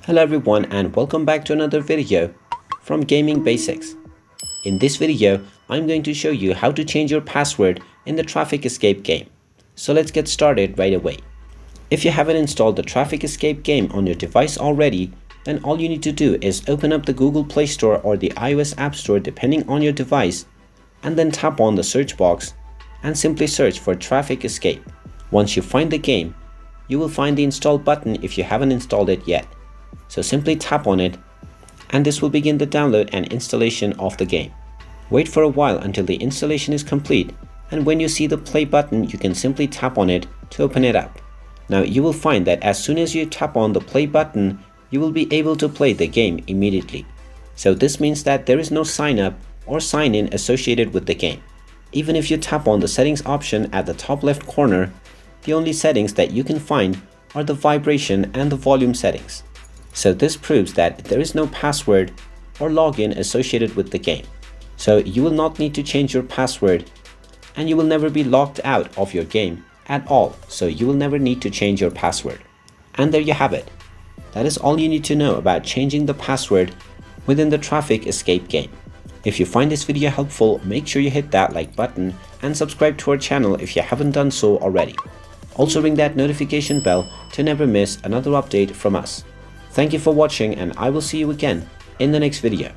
Hello everyone and welcome back to another video from Gaming Basics. In this video, I'm going to show you how to change your password in the Traffic Escape game. So let's get started right away. If you haven't installed the Traffic Escape game on your device already, then all you need to do is open up the Google Play Store or the iOS App Store depending on your device, and then tap on the search box and simply search for Traffic Escape. Once you find the game, you will find the install button if you haven't installed it yet. So simply tap on it and this will begin the download and installation of the game. Wait for a while until the installation is complete, and when you see the play button you can simply tap on it to open it up. Now you will find that as soon as you tap on the play button, you will be able to play the game immediately. So this means that there is no sign up or sign in associated with the game. Even if you tap on the settings option at the top left corner, the only settings that you can find are the vibration and the volume settings. So this proves that there is no password or login associated with the game. So you will not need to change your password and you will never be locked out of your game at all. So you will never need to change your password. And there you have it. That is all you need to know about changing the password within the Traffic Escape game. If you find this video helpful, make sure you hit that like button and subscribe to our channel if you haven't done so already. Also ring that notification bell to never miss another update from us. Thank you for watching and I will see you again in the next video.